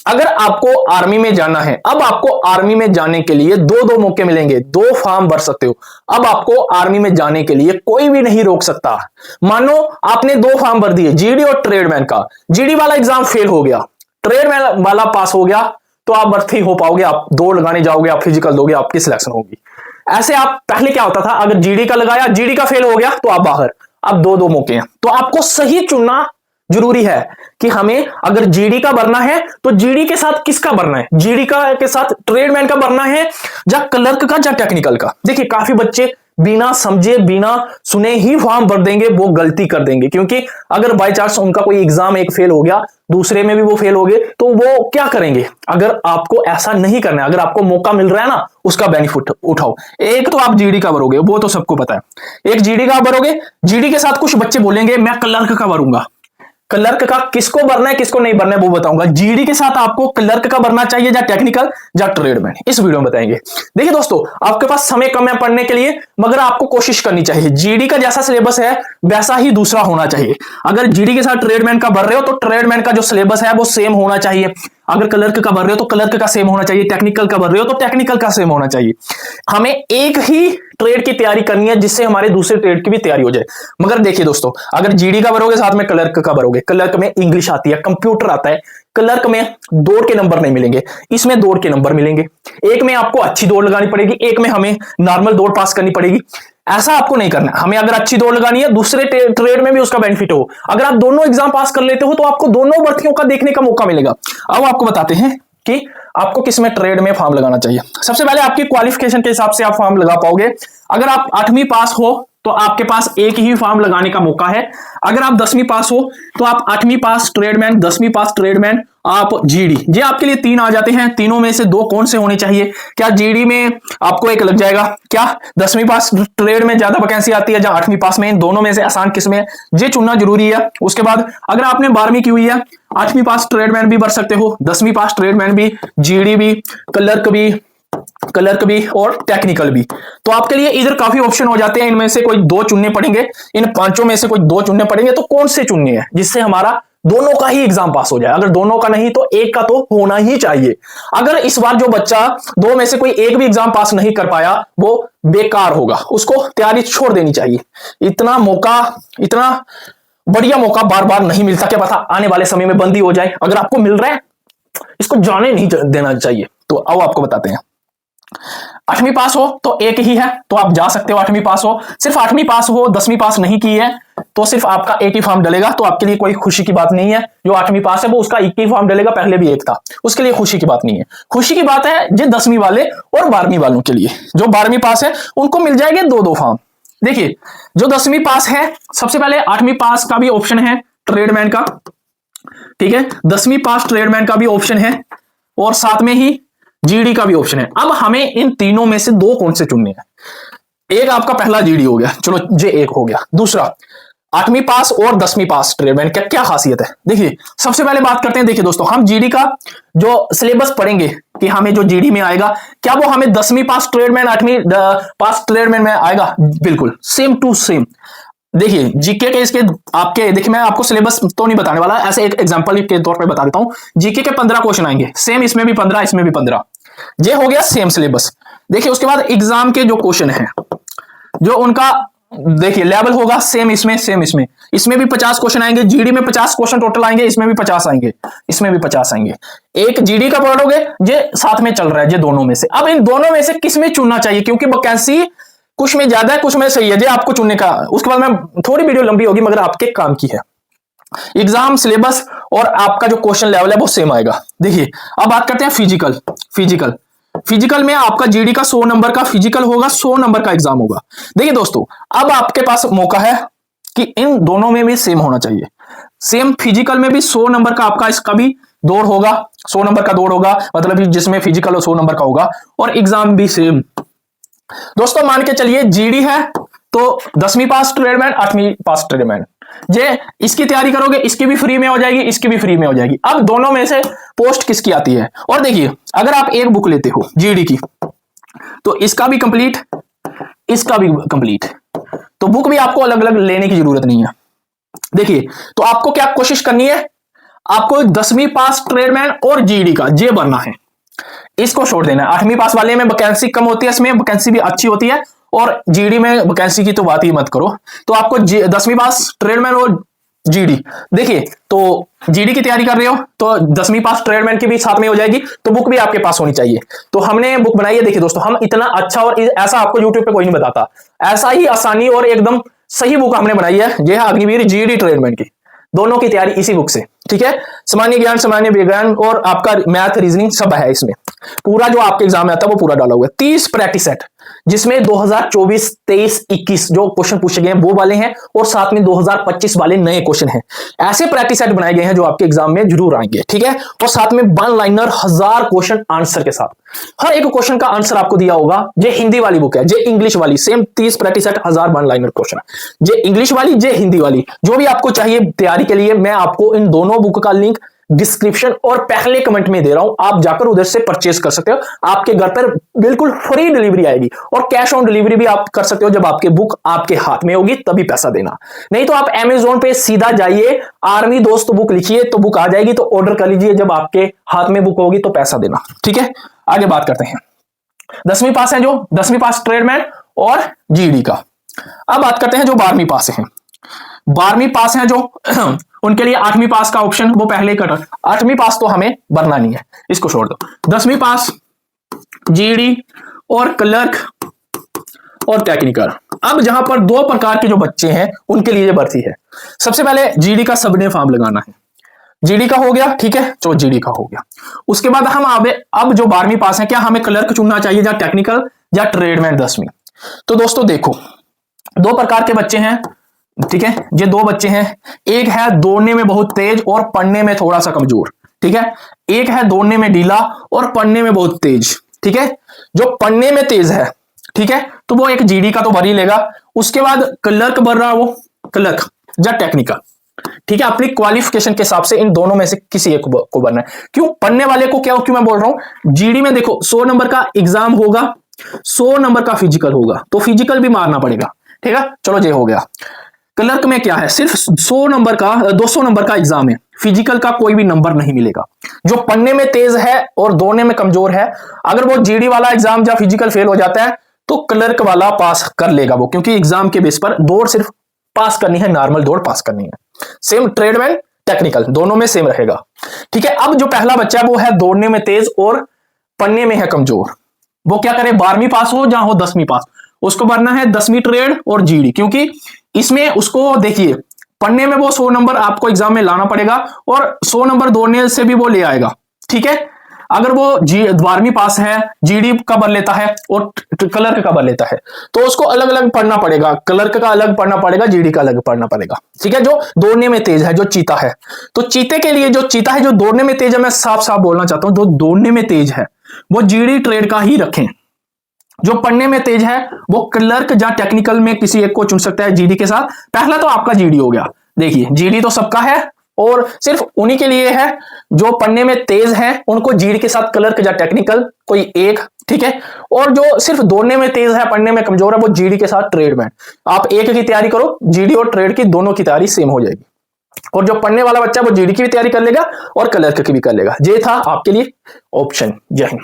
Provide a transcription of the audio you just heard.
अगर आपको आर्मी में जाना है, अब आपको आर्मी में जाने के लिए दो दो मौके मिलेंगे, दो फॉर्म भर सकते हो। अब आपको आर्मी में जाने के लिए कोई भी नहीं रोक सकता। मानो आपने दो फॉर्म भर दिए, जीडी और ट्रेडमैन का, जीडी वाला एग्जाम फेल हो गया, ट्रेडमैन वाला पास हो गया, तो आप भर्ती हो पाओगे, आप दौड़ लगाने जाओगे, आप फिजिकल दोगे, आपकी सिलेक्शन होगी। ऐसे आप पहले क्या होता था, अगर जीडी का लगाया, जीडी का फेल हो गया तो आप बाहर। अब दो दो मौके हैं, तो आपको सही चुनना जरूरी है कि हमें अगर जीडी का भरना है तो जीडी के साथ किसका भरना है, जीडी का के साथ ट्रेडमैन का भरना है या क्लर्क का या टेक्निकल का। देखिए काफी बच्चे बिना समझे बिना सुने ही फॉर्म भर देंगे, वो गलती कर देंगे, क्योंकि अगर बाय चांस उनका कोई एग्जाम एक फेल हो गया, दूसरे में भी वो फेल हो गए, तो वो क्या करेंगे। अगर आपको ऐसा नहीं करना है, अगर आपको मौका मिल रहा है ना, उसका बेनिफिट उठाओ। एक तो आप जीडी का भरोगे, वो तो सबको पता है, एक जीडी का भरोगे, जीडी के साथ कुछ बच्चे बोलेंगे मैं क्लर्क का भरूंगा। क्लर्क का किसको भरना है किसको नहीं भरना है वो बताऊंगा। जीडी के साथ आपको क्लर्क का भरना चाहिए या टेक्निकल या ट्रेडमैन, इस वीडियो में बताएंगे। देखिए दोस्तों, आपके पास समय कम है पढ़ने के लिए, मगर आपको कोशिश करनी चाहिए। जीडी का जैसा सिलेबस है वैसा ही दूसरा होना चाहिए। अगर जीडी के साथ ट्रेडमैन का भर रहे हो तो ट्रेडमैन का जो सिलेबस है वो सेम होना चाहिए। अगर क्लर्क का भर रहे हो तो क्लर्क का सेम होना चाहिए, टेक्निकल का भर रहे हो तो टेक्निकल का सेम होना चाहिए। हमें एक ही ट्रेड की तैयारी करनी है जिससे हमारे दूसरे ट्रेड की भी तैयारी हो जाए। मगर देखिए दोस्तों, अगर जीडी का भरोगे साथ में क्लर्क का भरोगे, क्लर्क में इंग्लिश आती है, कंप्यूटर आता है, क्लर्क में दौड़ के नंबर नहीं मिलेंगे, इसमें दौड़ के नंबर मिलेंगे। एक में आपको अच्छी दौड़ लगानी पड़ेगी, एक में हमें नॉर्मल दौड़ पास करनी पड़ेगी। ऐसा आपको नहीं करना। हमें अगर अच्छी दौड़ लगानी है, दूसरे ट्रेड में भी उसका बेनिफिट हो, अगर आप दोनों एग्जाम पास कर लेते हो तो आपको दोनों भर्तियों का देखने का मौका मिलेगा। अब आपको बताते हैं कि आपको किस में ट्रेड में फॉर्म लगाना चाहिए। सबसे पहले आपकी क्वालिफिकेशन के हिसाब से आप फॉर्म लगा पाओगे। अगर आप 8वीं पास हो तो आपके पास एक ही फॉर्म लगाने का मौका है। अगर आप 10वीं पास हो तो आप 8वीं पास ट्रेडमैन, 10वीं पास ट्रेडमैन, आप जीडी, ये आपके लिए तीन आ जाते हैं। तीनों में से दो कौन से होने चाहिए? क्या जीडी में आपको एक लग जाएगा? क्या 10वीं पास ट्रेड में ज्यादा वैकेंसी आती है या 8वीं पास में? इन दोनों में से आसान किस में है, ये चुनना जरूरी है। उसके बाद अगर आपने 12वीं की हुई है, 8वीं पास ट्रेडमैन भी भर सकते हो, 10वीं पास ट्रेडमैन भी, जीडी भी, क्लर्क भी और टेक्निकल भी। तो आपके लिए इधर काफी ऑप्शन हो जाते हैं, इनमें से कोई दो चुनने पड़ेंगे, इन पांचों में से कोई दो चुनने पड़ेंगे। तो कौन से चुनने हैं जिससे हमारा दोनों का ही एग्जाम पास हो जाए? अगर दोनों का नहीं तो एक का तो होना ही चाहिए। अगर इस बार जो बच्चा दो में से कोई एक भी एग्जाम पास नहीं कर पाया वो बेकार होगा, उसको तैयारी छोड़ देनी चाहिए। इतना मौका, इतना बढ़िया मौका बार बार नहीं मिलता, क्या पता आने वाले समय में बंदी हो जाए। अगर आपको मिल रहा है इसको जाने नहीं देना चाहिए। तो अब आपको बताते हैं, 8वीं पास हो तो एक ही है तो आप जा सकते हो। 8वीं पास हो, सिर्फ 8वीं पास हो, 10वीं पास नहीं की है तो सिर्फ आपका एक ही फॉर्म डलेगा। तो आपके लिए कोई खुशी की बात नहीं है। जो 8वीं पास है वो उसका एक ही फॉर्म डलेगा, पहले भी एक था, उसके लिए खुशी की बात नहीं है। खुशी की बात है जो 10वीं वाले और 12वीं वालों के लिए। जो 12वीं पास है उनको मिल जाएंगे दो दो फॉर्म। देखिए जो 10वीं पास है, सबसे पहले 8वीं पास का भी ऑप्शन है ट्रेडमैन का, ठीक है, 10वीं पास ट्रेडमैन का भी ऑप्शन है और साथ में ही जीडी का भी ऑप्शन है। अब हमें इन तीनों में से दो कौन से चुनने हैं? एक आपका पहला जीडी हो गया, चलो जे एक हो गया। दूसरा 8वीं पास और 10वीं पास ट्रेडमैन, क्या क्या खासियत है? देखिए सबसे पहले बात करते हैं। देखिए दोस्तों, हम जीडी का जो सिलेबस पढ़ेंगे कि हमें जो जीडी में आएगा, क्या वो हमें 10वीं पास ट्रेडमैन 8वीं पास ट्रेडमैन में आएगा? बिल्कुल सेम टू सेम। देखिए जीके के इसके आपके, देखिए मैं आपको सिलेबस तो नहीं बताने वाला, ऐसे एक एग्जांपल के तौर पे बता देता हूं। जीके के 15 क्वेश्चन आएंगे, सेम इसमें भी 15, इसमें भी 15। ये हो गया सेम सिलेबस। देखिए उसके बाद एग्जाम के जो क्वेश्चन है, जो उनका देखिए लेवल होगा, सेम इसमें सेम इसमें, इसमें भी 50 क्वेश्चन आएंगे। जीडी में 50 क्वेश्चन टोटल आएंगे, इसमें भी 50 आएंगे, इसमें भी 50 आएंगे। एक जीडी का पढ़ोगे, ये साथ में चल रहा है, ये दोनों में से। अब इन दोनों में से किस में चुनना चाहिए? क्योंकि वैकेंसी कुछ में ज्यादा है, कुछ में सही है, ये आपको चुनने का। उसके बाद मैं थोड़ी वीडियो लंबी होगी मगर आपके काम की है। एग्जाम सिलेबस और आपका जो क्वेश्चन लेवल है वो सेम आएगा। देखिए अब बात करते हैं फिजिकल में आपका जीडी का 100 नंबर का फिजिकल होगा, 100 नंबर का एग्जाम होगा। देखिए दोस्तों, अब आपके पास मौका है कि इन दोनों में भी सेम होना चाहिए। सेम फिजिकल में भी 100 नंबर का आपका इसका भी दौड़ होगा, 100 नंबर का दौड़ होगा, मतलब जिसमें फिजिकल और 100 नंबर का होगा, और एग्जाम भी सेम। दोस्तों मान के चलिए जीडी है तो 10वीं पास ट्रेडमैन, 8वीं पास ट्रेडमैन, ये इसकी तैयारी करोगे, इसकी भी फ्री में हो जाएगी, इसकी भी फ्री में हो जाएगी। अब दोनों में से पोस्ट किसकी आती है? और देखिए अगर आप एक बुक लेते हो जीडी की तो इसका भी कंप्लीट, इसका भी कंप्लीट, तो बुक भी आपको अलग अलग लेने की जरूरत नहीं है। देखिए तो आपको क्या कोशिश करनी है, आपको 10वीं पास ट्रेडमैन और जीडी का जे भरना है, इसको छोड़ देना है। 8वीं पास वाले में वैकेंसी कम होती है, इसमें वैकेंसी भी अच्छी होती है, और जीडी में वैकेंसी की तो बात ही मत करो। तो आपको 10वीं पास ट्रेडमैन और जीडी, देखिए तो जीडी की तैयारी कर रहे हो तो 10वीं पास ट्रेडमैन की भी साथ में हो जाएगी, तो बुक भी आपके पास होनी चाहिए। तो हमने बुक बनाई है, देखिए दोस्तों, हम इतना अच्छा और ऐसा आपको यूट्यूब पे कोई नहीं बताता, ऐसा ही आसानी और एकदम सही बुक हमने बनाई है, यह है अग्निवीर जीडी ट्रेडमैन की, दोनों की तैयारी इसी बुक से, ठीक है। सामान्य ज्ञान, सामान्य विज्ञान और आपका मैथ रीजनिंग सब है इसमें, पूरा जो आपके एग्जाम में आता है वो पूरा डाला हुआ है। 30 प्रैक्टिस सेट, जिसमें 2024, 23, 21 जो क्वेश्चन पूछे गए हैं वो वाले हैं, और साथ में 2025 वाले नए क्वेश्चन हैं। ऐसे प्रैक्टिस सेट बनाए गए हैं जो आपके एग्जाम में जरूर आएंगे, ठीक है। और साथ में 1 लाइनर 1000 क्वेश्चन आंसर के साथ, हर एक क्वेश्चन का आंसर आपको दिया होगा। ये हिंदी वाली बुक है, जे इंग्लिश वाली same 30 practice set 1000 1 liner question, जे इंग्लिश वाली, जे हिंदी वाली, जो भी आपको चाहिए तैयारी के लिए, मैं आपको इन दोनों बुक का लिंक डिस्क्रिप्शन और पहले कमेंट में दे रहा हूं, आप जाकर उधर से परचेज कर सकते हो। आपके घर पर बिल्कुल फ्री डिलीवरी आएगी, और कैश ऑन डिलीवरी भी आप कर सकते हो, जब आपके बुक आपके हाथ में होगी तभी पैसा देना। नहीं तो आप अमेज़न पे सीधा जाइए, आर्मी दोस्त बुक लिखिए तो बुक आ जाएगी, तो ऑर्डर कर लीजिए, जब आपके हाथ में बुक होगी तो पैसा देना, ठीक है। आगे बात करते हैं 10वीं पास है, जो 10वीं पास ट्रेडमैन और जीडी का। अब बात करते हैं जो 12वीं पास है। 12वीं पास है जो उनके लिए 8वीं पास का ऑप्शन वो पहले ही कट, 8वीं पास तो हमें भरना नहीं है, इसको छोड़ दो। 10वीं पास, जीडी और क्लर्क और टेक्निकल। अब जहां पर 2 प्रकार के जो बच्चे हैं उनके लिए भर्ती है। सबसे पहले जीडी का सबने फॉर्म लगाना है, जीडी का हो गया, ठीक है, तो जीडी का हो गया। उसके बाद हम अब जो 12वीं पास है, क्या हमें क्लर्क चुनना चाहिए या टेक्निकल या ट्रेडमैन 10वीं? तो दोस्तों देखो, 2 प्रकार के बच्चे हैं, ठीक है। ये 2 बच्चे हैं, एक है दौड़ने में बहुत तेज और पढ़ने में थोड़ा सा कमजोर, ठीक है। एक है दौड़ने में ढीला और पढ़ने में बहुत तेज, ठीक है। जो पढ़ने में तेज है, ठीक है, तो वो एक जीडी का तो भर ही लेगा। उसके बाद क्लर्क भर रहा, वो क्लर्क या टेक्निकल, ठीक है। अपनी क्वालिफिकेशन के हिसाब से इन दोनों में से किसी एक को भरना है। क्यों पढ़ने वाले को, क्यों मैं बोल रहा हूं, जीडी में देखो 100 नंबर का एग्जाम होगा, 100 नंबर का फिजिकल होगा, तो फिजिकल भी मारना पड़ेगा, ठीक है। चलो ये हो गया। क्लर्क में क्या है, सिर्फ 100 नंबर का 200 नंबर का एग्जाम है, फिजिकल का कोई भी नंबर नहीं मिलेगा। जो पढ़ने में तेज है और दौड़ने में कमजोर है, अगर वो जीडी वाला एग्जाम या फिजिकल फेल हो जाता है तो क्लर्क वाला पास कर लेगा वो, क्योंकि एग्जाम के बेस पर दौड़ सिर्फ पास करनी है, नॉर्मल दौड़ पास करनी है। सेम ट्रेडमैन टेक्निकल दोनों में सेम रहेगा, ठीक है। अब जो पहला बच्चा है वो है दौड़ने में तेज और पढ़ने में है कमजोर, वो क्या करे, 12वीं पास हो या हो 10वीं पास, उसको भरना है 10वीं ट्रेड और जीडी। क्योंकि इसमें उसको देखिए, पढ़ने में वो 100 नंबर आपको एग्जाम में लाना पड़ेगा, और 100 नंबर दौड़ने से भी वो ले आएगा, ठीक है। अगर वो 12वीं पास है, जीडी का भर लेता है और क्लर्क का भर लेता है, तो उसको अलग अलग पढ़ना पड़ेगा, क्लर्क का अलग पढ़ना पड़ेगा, जीडी का अलग पढ़ना पड़ेगा, ठीक है। जो दौड़ने में तेज है, जो चीता है, तो चीते के लिए जो चीता है जो दौड़ने में तेज है, मैं साफ साफ बोलना चाहता हूं, जो दौड़ने में तेज है वो जीडी ट्रेड का ही रखें। जो पढ़ने में तेज है वो क्लर्क या टेक्निकल में किसी एक को चुन सकता है जीडी के साथ। पहला तो आपका जीडी हो गया, देखिए जीडी तो सबका है, और सिर्फ उन्हीं के लिए है जो पढ़ने में तेज है, उनको जीडी के साथ क्लर्क या टेक्निकल कोई एक, ठीक है। और जो सिर्फ दौड़ने में तेज है, पढ़ने में कमजोर है, वो जीडी के साथ ट्रेडमैन। आप एक की तैयारी करो, जीडी और ट्रेड की दोनों की तैयारी सेम हो जाएगी, और जो पढ़ने वाला बच्चा वो जीडी की भी तैयारी कर लेगा और क्लर्क की भी कर लेगा। ये था आपके लिए ऑप्शन। जय हिंद।